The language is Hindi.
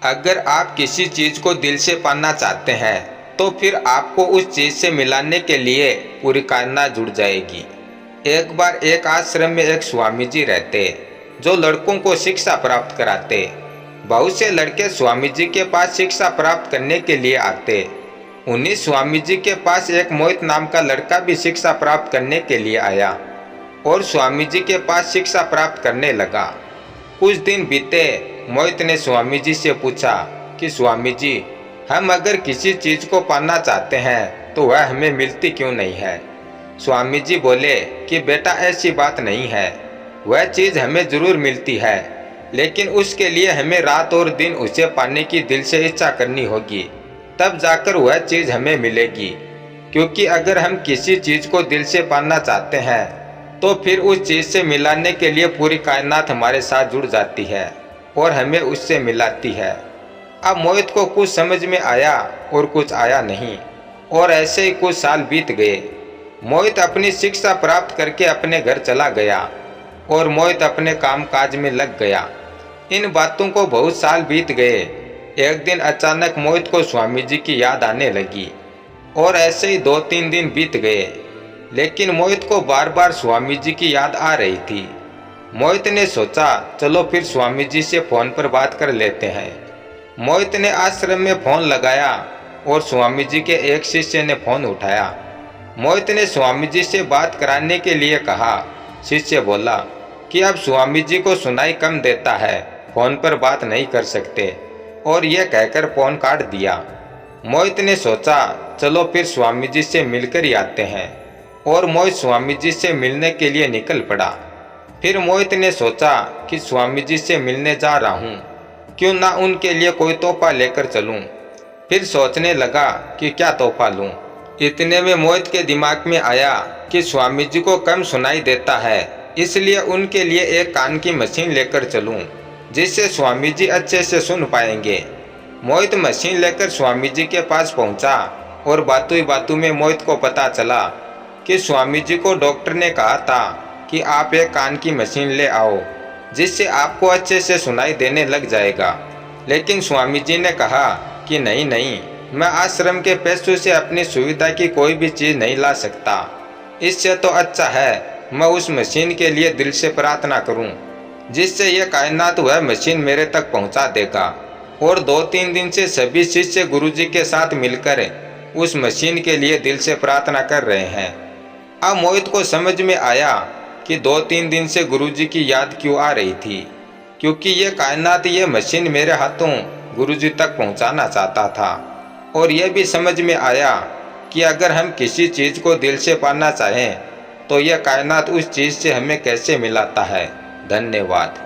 अगर आप किसी चीज़ को दिल से पाना चाहते हैं तो फिर आपको उस चीज़ से मिलाने के लिए पूरी कायनात जुड़ जाएगी। एक बार एक आश्रम में एक स्वामी जी रहते जो लड़कों को शिक्षा प्राप्त कराते। बहुत से लड़के स्वामी जी के पास शिक्षा प्राप्त करने के लिए आते। उन्हीं स्वामी जी के पास एक मोहित नाम का लड़का भी शिक्षा प्राप्त करने के लिए आया और स्वामी जी के पास शिक्षा प्राप्त करने लगा। कुछ दिन बीते, मोहित ने स्वामी जी से पूछा कि स्वामी जी, हम अगर किसी चीज़ को पाना चाहते हैं तो वह हमें मिलती क्यों नहीं है। स्वामी जी बोले कि बेटा, ऐसी बात नहीं है, वह चीज़ हमें ज़रूर मिलती है, लेकिन उसके लिए हमें रात और दिन उसे पाने की दिल से इच्छा करनी होगी, तब जाकर वह चीज़ हमें मिलेगी। क्योंकि अगर हम किसी चीज़ को दिल से पाना चाहते हैं तो फिर उस चीज़ से मिलाने के लिए पूरी कायनात हमारे साथ जुड़ जाती है और हमें उससे मिलाती है। अब मोहित को कुछ समझ में आया और कुछ आया नहीं, और ऐसे ही कुछ साल बीत गए। मोहित अपनी शिक्षा प्राप्त करके अपने घर चला गया और मोहित अपने कामकाज में लग गया। इन बातों को बहुत साल बीत गए। एक दिन अचानक मोहित को स्वामी जी की याद आने लगी और ऐसे ही 2-3 दिन बीत गए, लेकिन मोहित को बार बार स्वामी जी की याद आ रही थी। मोहित ने सोचा, चलो फिर स्वामी जी से फ़ोन पर बात कर लेते हैं। मोहित ने आश्रम में फ़ोन लगाया और स्वामी जी के एक शिष्य ने फ़ोन उठाया। मोहित ने स्वामी जी से बात कराने के लिए कहा। शिष्य बोला कि अब स्वामी जी को सुनाई कम देता है, फ़ोन पर बात नहीं कर सकते, और यह कहकर फ़ोन काट दिया। मोहित ने सोचा, चलो फिर स्वामी जी से मिलकर ही आते हैं, और मोहित स्वामी जी से मिलने के लिए निकल पड़ा। फिर मोहित ने सोचा कि स्वामी जी से मिलने जा रहा हूँ, क्यों ना उनके लिए कोई तोहफा लेकर चलूँ। फिर सोचने लगा कि क्या तोहफा लूँ। इतने में मोहित के दिमाग में आया कि स्वामी जी को कम सुनाई देता है, इसलिए उनके लिए एक कान की मशीन लेकर चलूँ, जिससे स्वामी जी अच्छे से सुन पाएंगे। मोहित मशीन लेकर स्वामी जी के पास पहुँचा और बातों ही बातों में मोहित को पता चला कि स्वामी जी को डॉक्टर ने कहा था कि आप एक कान की मशीन ले आओ, जिससे आपको अच्छे से सुनाई देने लग जाएगा। लेकिन स्वामी जी ने कहा कि नहीं नहीं, मैं आश्रम के पैसों से अपनी सुविधा की कोई भी चीज़ नहीं ला सकता। इससे तो अच्छा है मैं उस मशीन के लिए दिल से प्रार्थना करूं, जिससे यह कायनात वह मशीन मेरे तक पहुंचा देगा। और 2-3 दिन से सभी शिष्य गुरुजी के साथ मिलकर उस मशीन के लिए दिल से प्रार्थना कर रहे हैं। अब मोहित को समझ में आया कि 2-3 दिन से गुरुजी की याद क्यों आ रही थी, क्योंकि ये कायनात, ये मशीन मेरे हाथों गुरुजी तक पहुंचाना चाहता था। और यह भी समझ में आया कि अगर हम किसी चीज़ को दिल से पाना चाहें तो यह कायनात उस चीज़ से हमें कैसे मिलाता है। धन्यवाद।